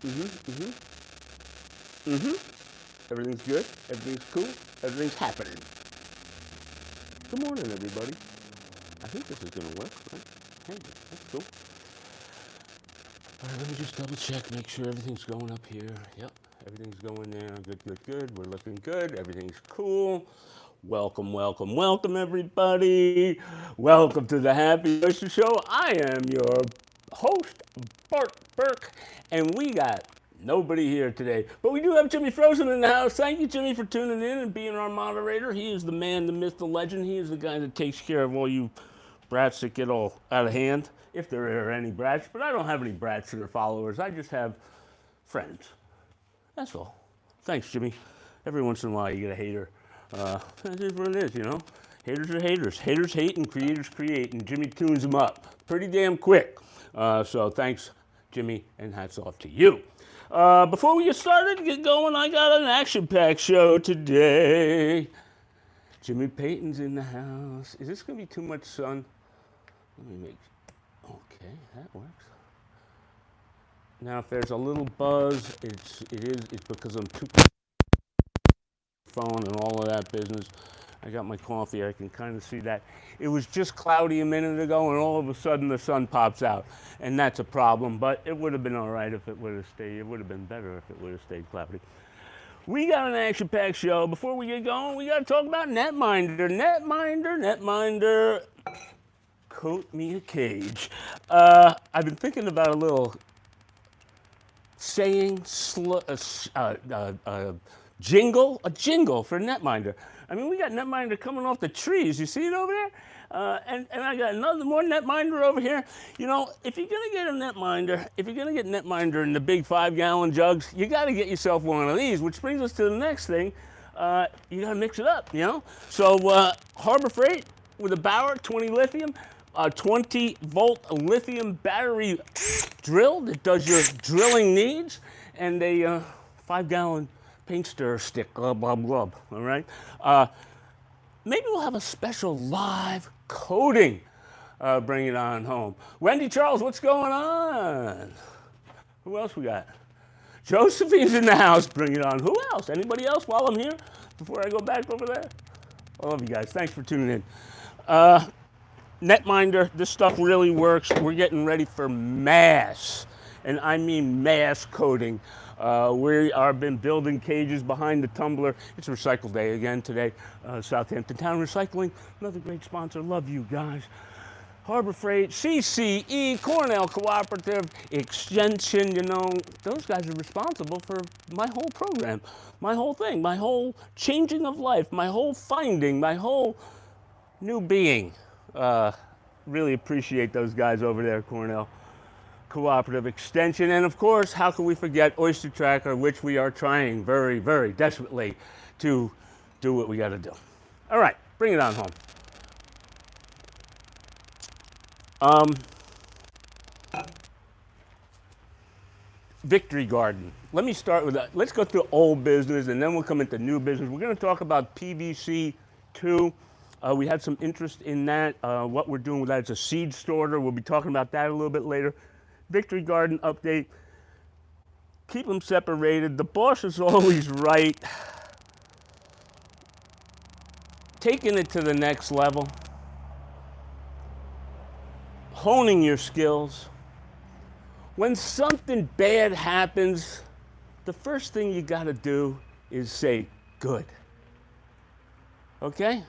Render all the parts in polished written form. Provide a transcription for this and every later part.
Everything's good. Everything's cool. Everything's happening. Good morning, everybody. I think this is going to work, right? Hey, that's cool. All right, let me just double check, make sure everything's going up here. Yep, everything's going there. Good, good, good. We're looking good. Everything's cool. Welcome, welcome, welcome, everybody. Welcome to the Happy Oyster Show. I am your host, Bart Burke, and we got nobody here today. But we do have Jimmy Frozen in the house. Thank you, Jimmy, for tuning in and being our moderator. He is the man, the myth, the legend. He is the guy that takes care of all you brats that get all out of hand, if there are any brats. But I don't have any brats that are followers. I just have friends. That's all. Thanks, Jimmy. Every once in a while you get a hater. That is what it is, you know. Haters are haters. Haters hate and creators create, and Jimmy tunes them up pretty damn quick. So thanks, Jimmy, and hats off to you. Before we get started, get going, I got an action-packed show today. Jimmy Payton's in the house. Is this going to be too much sun? Let me make, okay, that works. Now, if there's a little buzz, it's because I'm too phone and all of that business. I got my coffee, I can kind of see that. It was just cloudy a minute ago, and all of a sudden the sun pops out. And that's a problem, but it would have been all right if it would have stayed. It would have been better if it would have stayed cloudy. We got an action-packed show. Before we get going, we got to talk about NETMINDER. NETMINDER, coat me a cage. I've been thinking about a little saying, jingle for NETMINDER. I mean, we got NETMINDER coming off the trees. You see it over there? And I got another more NETMINDER over here. You know, if you're gonna get a NETMINDER, if you're gonna get NETMINDER in the big 5-gallon jugs, you got to get yourself one of these. Which brings us to the next thing. You got to mix it up. You know. So Harbor Freight with a Bauer 20 lithium. 20-volt lithium battery drill that does your drilling needs, and a 5-gallon paint stir stick, glub, glub, glub, all right? Maybe we'll have a special live coating. Bring it on home. Wendy Charles, what's going on? Who else we got? Josephine's in the house. Bring it on. Who else? Anybody else while I'm here before I go back over there? I love you guys. Thanks for tuning in. NETMINDER, this stuff really works. We're getting ready for mass, and I mean mass coating. We are been building cages behind the tumbler. It's recycle day again today. Southampton Town Recycling, another great sponsor. Love you guys. Harbor Freight, CCE, Cornell Cooperative, Extension, you know, those guys are responsible for my whole program, my whole thing, my whole changing of life, my whole finding, my whole new being. Really appreciate those guys over there, Cornell Cooperative, Extension, and of course, how can we forget OysterTracker, which we are trying very, very desperately to do what we got to do. All right, bring it on home. Victory Garden. Let me start with that. Let's go through old business, and then we'll come into new business. We're going to talk about PVC2. We had some interest in that. What we're doing with that is a seed starter. We'll be talking about that a little bit later. Victory Garden update. Keep them separated. The boss is always right. Taking it to the next level. Honing your skills. When something bad happens, the first thing you got to do is say good. Okay?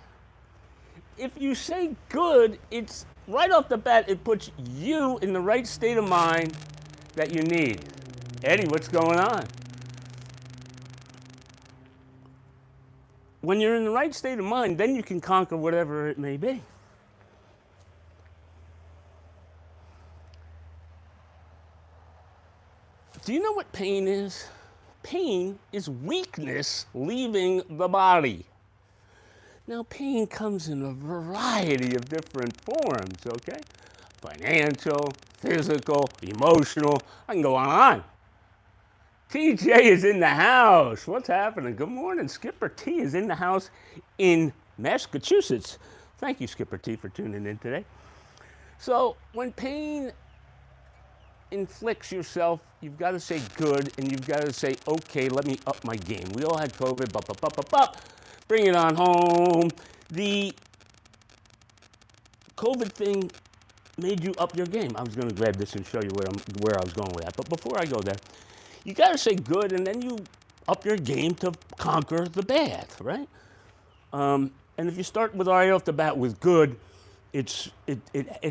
If you say good, it's right off the bat, it puts you in the right state of mind that you need. Eddie, what's going on? When you're in the right state of mind, then you can conquer whatever it may be. Do you know what pain is? Pain is weakness leaving the body. Now, pain comes in a variety of different forms, okay? Financial, physical, emotional, I can go on. TJ is in the house. What's happening? Good morning. Skipper T is in the house in Massachusetts. Thank you, Skipper T, for tuning in today. So, when pain inflicts yourself, you've got to say good, and you've got to say, okay, let me up my game. We all had COVID, bring it on home. The COVID thing made you up your game. I was going to grab this and show you where I was going with that. But before I go there, you got to say good, and then you up your game to conquer the bad, right? And if you start with right off the bat with good, it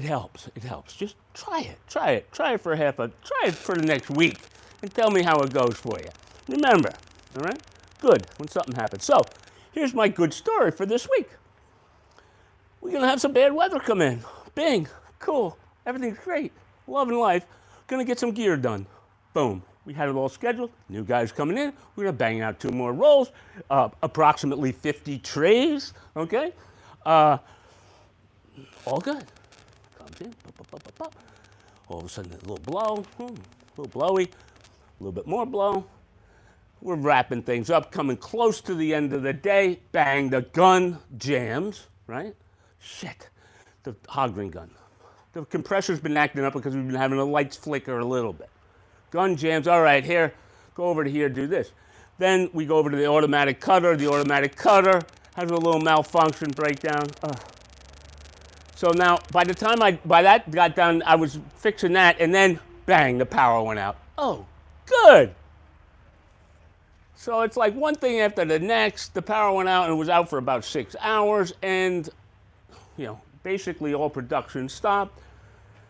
helps. It helps. Just try it. Try it for try it for the next week, and tell me how it goes for you. Remember, all right? Good when something happens. So here's my good story for this week. We're gonna have some bad weather come in. Bing, cool, everything's great, loving life. Gonna get some gear done. Boom. We had it all scheduled. New guys coming in. We're gonna bang out 2 more rolls, approximately 50 trays. Okay. All good. Comes in, all of a sudden a little blow, a little blowy, a little bit more blow. We're wrapping things up, coming close to the end of the day. Bang, the gun jams, right? Shit, the Hogren gun. The compressor's been acting up because we've been having the lights flicker a little bit. Gun jams, all right, here, go over to here, do this. Then we go over to the automatic cutter. The automatic cutter has a little malfunction breakdown. So now, by the time that got done, I was fixing that, and then, bang, the power went out. Oh, good. So it's like one thing after the next. The power went out, and it was out for about 6 hours, and, you know, basically all production stopped.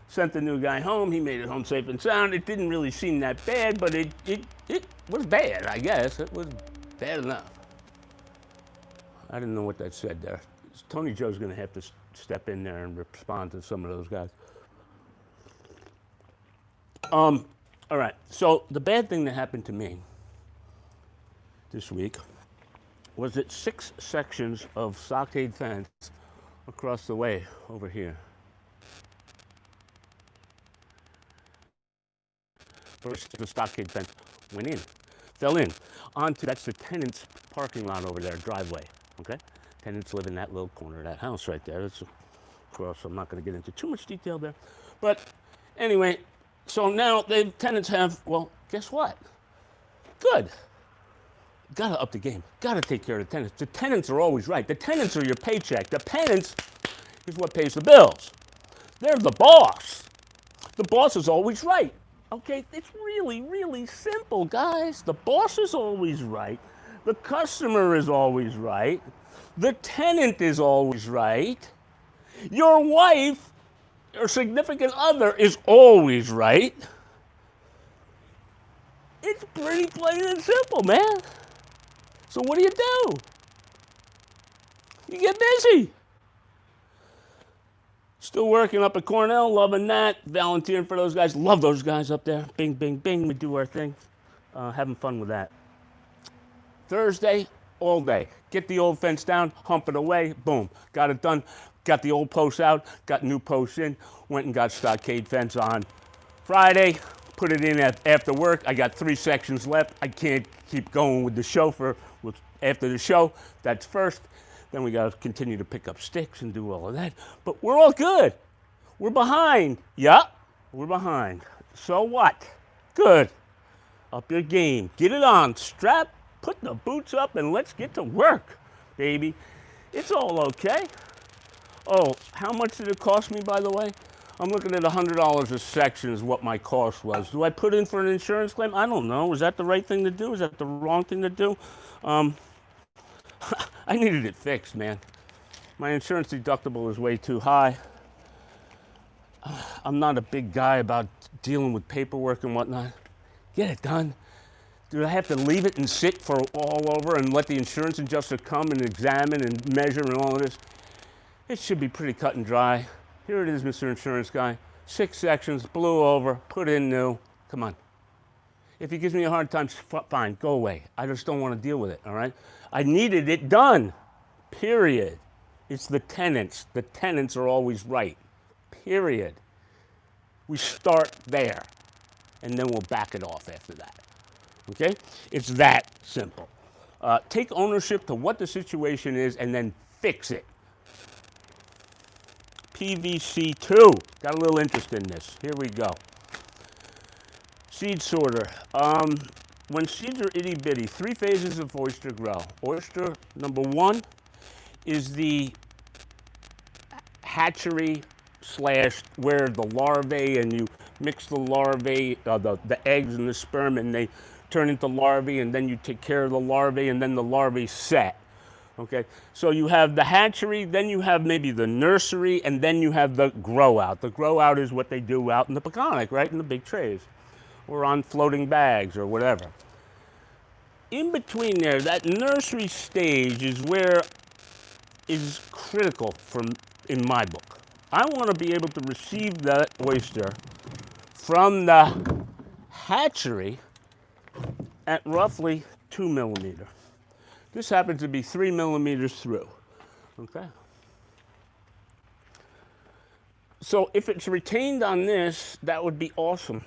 Sent the new guy home. He made it home safe and sound. It didn't really seem that bad, but it was bad, I guess. It was bad enough. I didn't know what that said there. Tony Joe's going to have to step in there and respond to some of those guys. All right, so the bad thing that happened to me this week was that 6 sections of stockade fence across the way over here. First, the stockade fence went in, fell in, onto, that's the tenant's parking lot over there, driveway, okay? Tenants live in that little corner of that house right there. That's, of course, I'm not going to get into too much detail there. But anyway, so now the tenants have, well, guess what? Good. Got to up the game. Got to take care of the tenants. The tenants are always right. The tenants are your paycheck. The tenants is what pays the bills. They're the boss. The boss is always right. Okay, it's really, really simple, guys. The boss is always right. The customer is always right. The tenant is always right. Your wife or significant other is always right. It's pretty plain and simple, man. So what do? You get busy. Still working up at Cornell, loving that. Volunteering for those guys. Love those guys up there. Bing, bing, bing. We do our thing. Having fun with that. Thursday, all day. Get the old fence down, hump it away, boom. Got it done. Got the old posts out, got new posts in. Went and got stockade fence on Friday. Put it in after work. I got 3 sections left. I can't keep going with the chauffeur. After the show, that's first. Then we got to continue to pick up sticks and do all of that. But we're all good. We're behind. Yeah, we're behind. So what? Good. Up your game. Get it on. Strap. Put the boots up and let's get to work, baby. It's all okay. Oh, how much did it cost me, by the way? I'm looking at $100 a section is what my cost was. Do I put in for an insurance claim? I don't know. Is that the right thing to do? Is that the wrong thing to do? I needed it fixed, man. My insurance deductible is way too high. I'm not a big guy about dealing with paperwork and whatnot. Get it done. Do I have to leave it and sit for all over and let the insurance adjuster come and examine and measure and all of this? It should be pretty cut and dry. Here it is, Mr. Insurance Guy. 6 sections, blew over, put in new. Come on. If he gives me a hard time, fine, go away. I just don't want to deal with it, all right? I needed it done, period. It's the tenants. The tenants are always right, period. We start there, and then we'll back it off after that, okay? It's that simple. Take ownership to what the situation is and then fix it. PVC2, got a little interest in this. Here we go. seed sorter. When seeds are itty bitty, 3 phases of oyster grow. Oyster number 1 is the hatchery slash where the larvae, and you mix the larvae, the eggs and the sperm, and they turn into larvae, and then you take care of the larvae, and then the larvae set. Okay, so you have the hatchery, then you have maybe the nursery, and then you have the grow out. The grow out is what they do out in the Peconic, right, in the big trays, or on floating bags or whatever. In between there, that nursery stage is where is critical in my book. I want to be able to receive that oyster from the hatchery at roughly 2 millimeter. This happens to be 3 millimeters through, okay? So if it's retained on this, that would be awesome.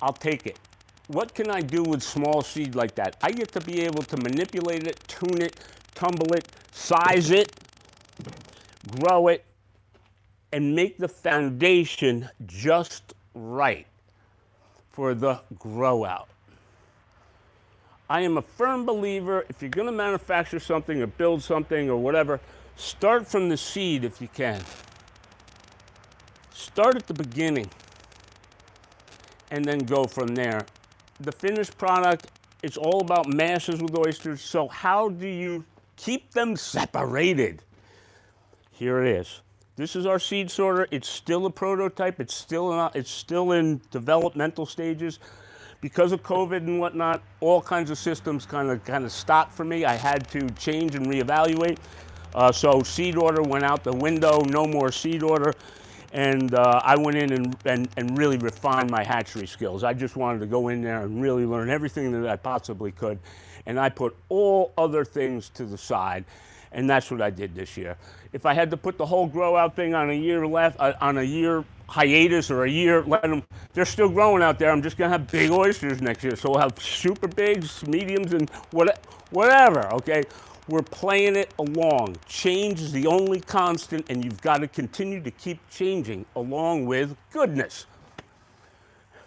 I'll take it. What can I do with small seed like that? I get to be able to manipulate it, tune it, tumble it, size it, grow it, and make the foundation just right for the grow out. I am a firm believer, if you're going to manufacture something or build something or whatever, start from the seed if you can. Start at the beginning and then go from there. The finished product, it's all about masses with oysters, so how do you keep them separated? Here it is. This is our seed sorter. It's still a prototype. It's still in developmental stages. Because of COVID and whatnot, all kinds of systems kind of stopped for me. I had to change and reevaluate. So seed order went out the window, no more seed order. And I went in and really refined my hatchery skills. I just wanted to go in there and really learn everything that I possibly could. And I put all other things to the side. And that's what I did this year. If I had to put the whole grow out thing on a year hiatus or a year, they're still growing out there. I'm just gonna have big oysters next year. So we'll have super bigs, mediums, and whatever, okay? We're playing it along. Change is the only constant, and you've got to continue to keep changing along with goodness.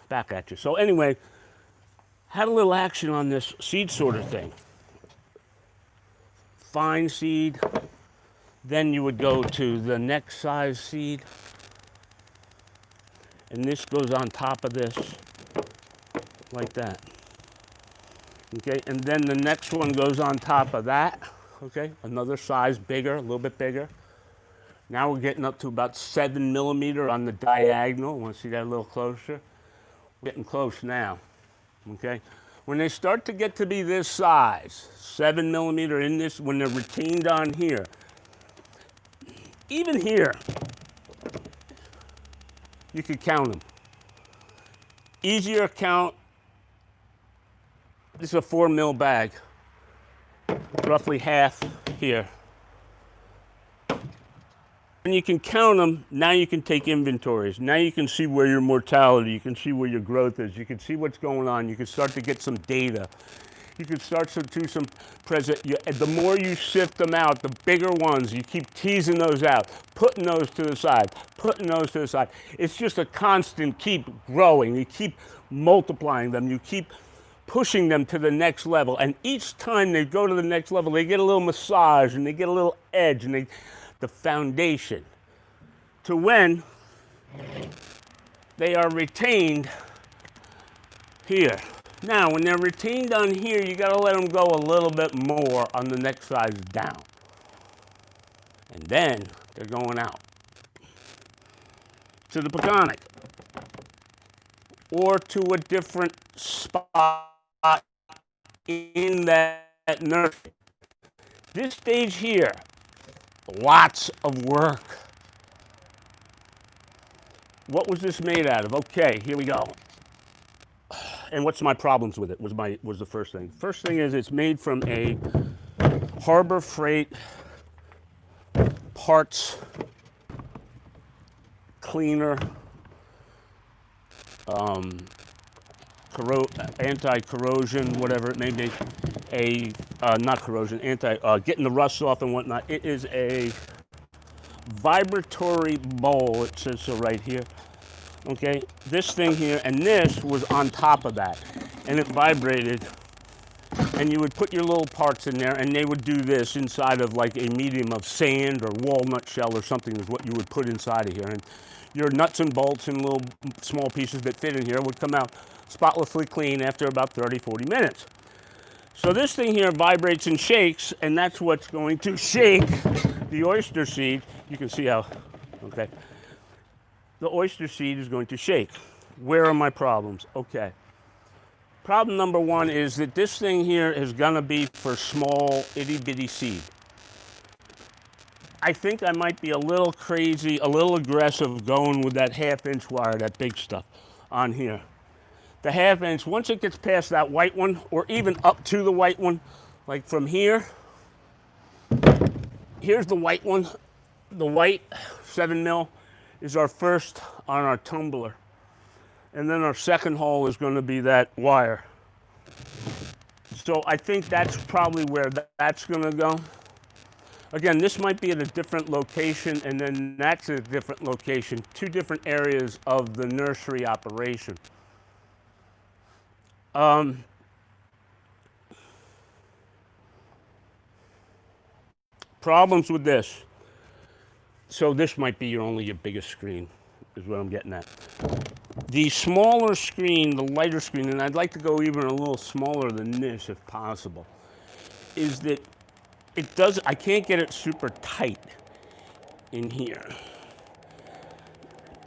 Back at you. So anyway, had a little action on this seed sorter thing. Fine seed, then you would go to the next size seed, and this goes on top of this, like that. Okay, and then the next one goes on top of that, okay, another size bigger, a little bit bigger. Now we're getting up to about 7 millimeter on the diagonal. Want to see that a little closer? We're getting close now, okay? When they start to get to be this size, 7 millimeter in this, when they're retained on here, even here, you could count them. Easier count, this is a 4 mil bag, roughly half here. And you can count them, now you can take inventories. Now you can see where your mortality, you can see where your growth is, you can see what's going on, you can start to get some data. You can start to do some the more you sift them out, the bigger ones, you keep teasing those out, putting those to the side, putting those to the side. It's just a constant keep growing. You keep multiplying them, you keep pushing them to the next level. And each time they go to the next level, they get a little massage and they get a little edge, and the foundation to when they are retained here. Now, when they're retained on here, you got to let them go a little bit more on the next size down. And then they're going out to the Peconic or to a different spot in that nursery. This stage here, lots of work. What was this made out of? Okay, here we go. And what's my problems with it was the first thing. First thing is it's made from a Harbor Freight parts cleaner, anti-corrosion, whatever it may be. Not corrosion, getting the rust off and whatnot. It is a vibratory bowl, it says so right here. Okay, this thing here, and this was on top of that, and it vibrated, and you would put your little parts in there, and they would do this inside of like a medium of sand or walnut shell or something is what you would put inside of here, and your nuts and bolts and little small pieces that fit in here would come out spotlessly clean after about 30-40 minutes. So this thing here vibrates and shakes, and that's what's going to shake the oyster seed. You can see how, okay. The oyster seed is going to shake. Where are my problems? Okay. Problem number one is that this thing here is gonna be for small itty bitty seed. I think I might be a little crazy, a little aggressive going with that 1/2 inch wire, that big stuff on here. The 1/2 inch, once it gets past that white one, or even up to the white one, like from here, here's the white one. The white 7 mil is our first on our tumbler. And then our second hole is going to be that wire. So I think that's probably where that's going to go. Again, this might be at a different location, and then that's at a different location. 2 different areas of the nursery operation. Problems with this. So this might be only your biggest screen, is what I'm getting at. The smaller screen, the lighter screen, and I'd like to go even a little smaller than this if possible, is that it does, I can't get it super tight in here.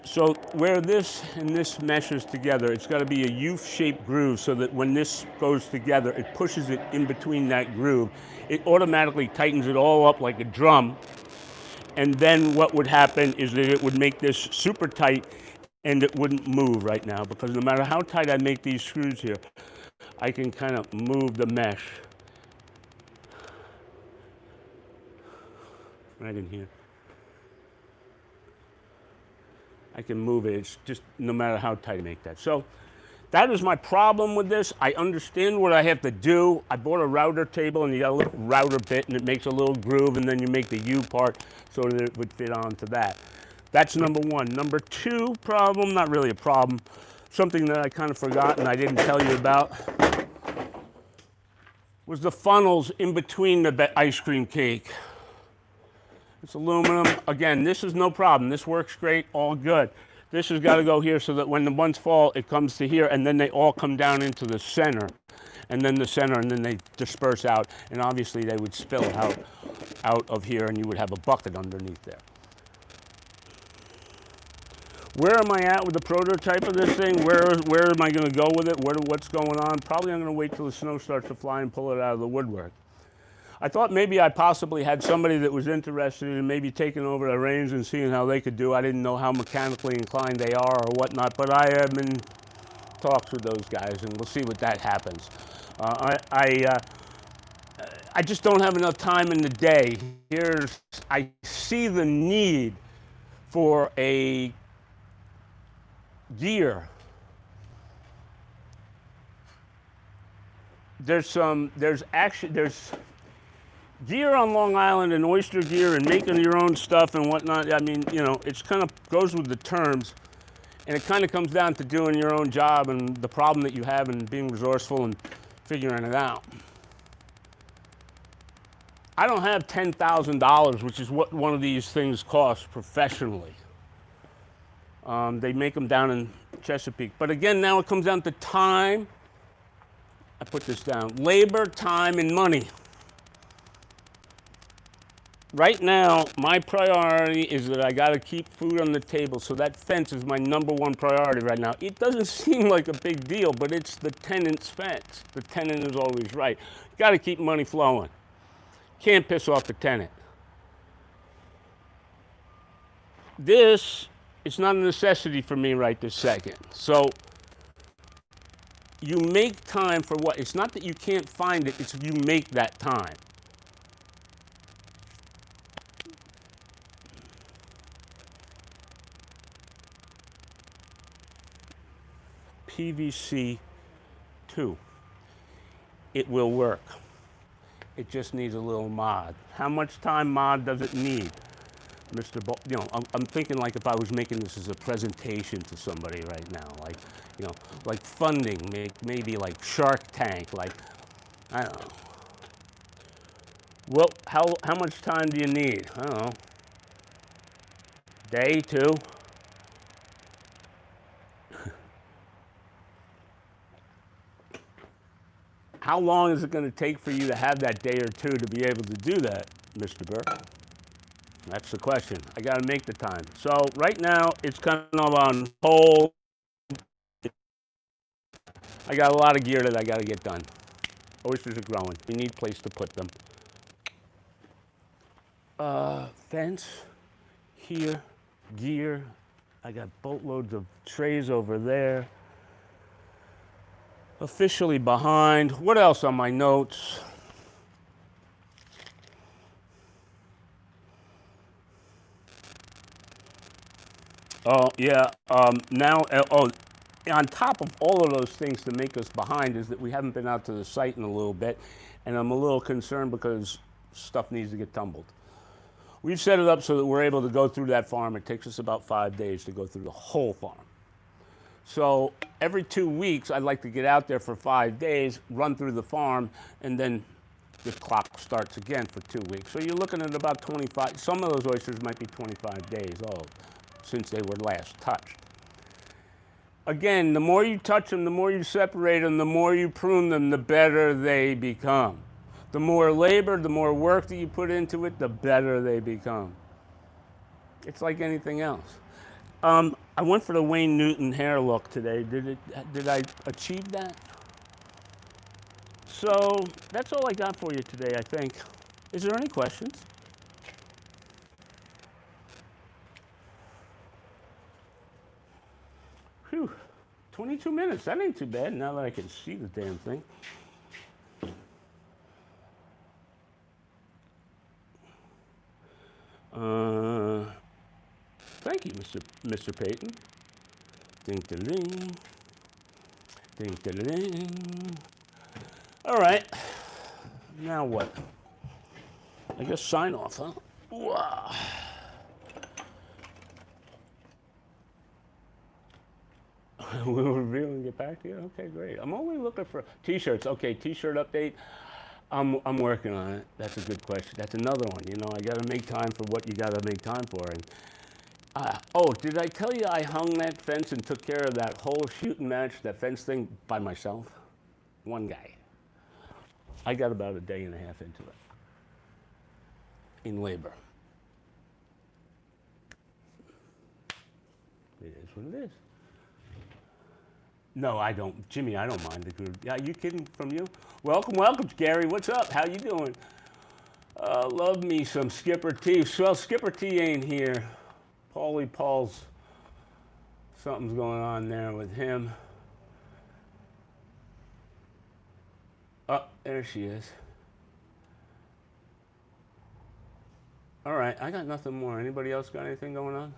So where this and this meshes together, it's got to be a U-shaped groove so that when this goes together, it pushes it in between that groove. It automatically tightens it all up like a drum. And then what would happen is that it would make this super tight and it wouldn't move right now, because no matter how tight I make these screws here, I can kind of move the mesh right in here. I can move it. It's just no matter how tight I make that. So that is my problem with this. I understand what I have to do. I bought a router table, and you got a little router bit, and it makes a little groove, and then you make the U part so that it would fit onto that. That's number one. Number two problem, not really a problem, something that I kind of forgot and I didn't tell you about, was the funnels in between the ice cream cake. It's aluminum. Again, this is no problem. This works great, all good. This has got to go here so that when the ones fall, it comes to here, and then they all come down into the center. And then the center, and then they disperse out, and obviously they would spill out of here, and you would have a bucket underneath there. Where am I at with the prototype of this thing? Where am I going to go with it? What's going on? Probably I'm going to wait till the snow starts to fly and pull it out of the woodwork. I thought maybe I possibly had somebody that was interested in maybe taking over the reins and seeing how they could do. I didn't know how mechanically inclined they are or whatnot, but I am in talks with those guys, and we'll see what that happens. I just don't have enough time in the day. I see the need for a gear. There's gear on Long Island, and oyster gear, and making your own stuff and whatnot. I mean, you know, it's kind of goes with the terms, and it kind of comes down to doing your own job and the problem that you have and being resourceful and figuring it out. I don't have $10,000, which is what one of these things costs professionally. They make them down in Chesapeake. But again, now it comes down to time. I put this down. Labor, time, and money. Right now, my priority is that I got to keep food on the table, so that fence is my #1 priority right now. It doesn't seem like a big deal, but it's the tenant's fence. The tenant is always right. Got to keep money flowing. Can't piss off the tenant. This, it's not a necessity for me right this second. So you make time for what? It's not that you can't find it, it's you make that time. PVC 2. It will work. It just needs a little mod. How much time mod does it need? Mr. You know, I'm thinking like if I was making this as a presentation to somebody right now, like, you know, like funding, maybe like Shark Tank, like, I don't know. Well, how much time do you need? I don't know. Day, two? How long is it going to take for you to have that day or two to be able to do that, Mr. Burke? That's the question. I got to make the time. So right now, it's kind of on hold. I got a lot of gear that I got to get done. Oysters are growing. We need a place to put them. Fence, here, gear. I got boatloads of trays over there. Officially behind. What else on my notes? Oh, yeah. Now, on top of all of those things to make us behind is that we haven't been out to the site in a little bit, and I'm a little concerned because stuff needs to get tumbled. We've set it up so that we're able to go through that farm. It takes us about 5 days to go through the whole farm. So every 2 weeks, I'd like to get out there for 5 days, run through the farm, and then the clock starts again for 2 weeks. So you're looking at about 25, some of those oysters might be 25 days old since they were last touched. Again, the more you touch them, the more you separate them, the more you prune them, the better they become. The more labor, the more work that you put into it, the better they become. It's like anything else. I went for the Wayne Newton hair look today. Did I achieve that? So that's all I got for you today, I think. Is there any questions? Whew, 22 minutes. That ain't too bad now that I can see the damn thing. Thank you, Mr. Payton. Ding-da-ling. Ding-da-ling. All right. Now what? I guess sign off, huh? Wow. We'll reveal and get back to you? Okay, great. I'm only looking for t-shirts. Okay, t-shirt update. I'm working on it. That's a good question. That's another one. You know, I got to make time for what you got to make time for. And oh, did I tell you I hung that fence and took care of that whole shooting match, that fence thing by myself? One guy. I got about a day and a half into it in labor. It is what it is. No, I don't. Jimmy, I don't mind the group. Yeah, you kidding from you? Welcome, welcome, Gary. What's up? How you doing? Love me some Skipper T. Well, Skipper T ain't here. Paul's, something's going on there with him. Oh, there she is. All right, I got nothing more. Anybody else got anything going on?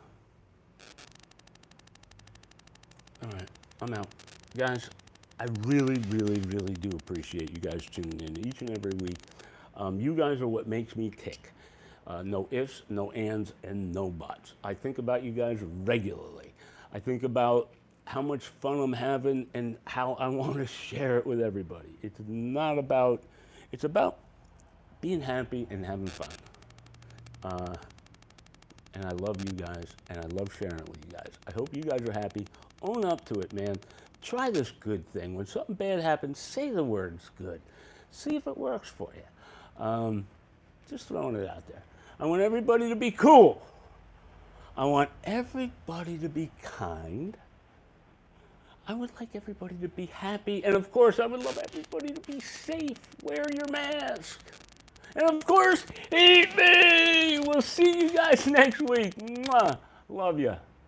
All right, I'm out. Guys, I really, really, really do appreciate you guys tuning in each and every week. You guys are what makes me tick. No ifs, no ands, and no buts. I think about you guys regularly. I think about how much fun I'm having and how I want to share it with everybody. It's not about, it's about being happy and having fun. And I love you guys, and I love sharing it with you guys. I hope you guys are happy. Own up to it, man. Try this good thing. When something bad happens, say the words good. See if it works for you. Just throwing it out there. I want everybody to be cool. I want everybody to be kind. I would like everybody to be happy. And of course, I would love everybody to be safe. Wear your mask. And of course, eat me. We'll see you guys next week. Mwah. Love ya.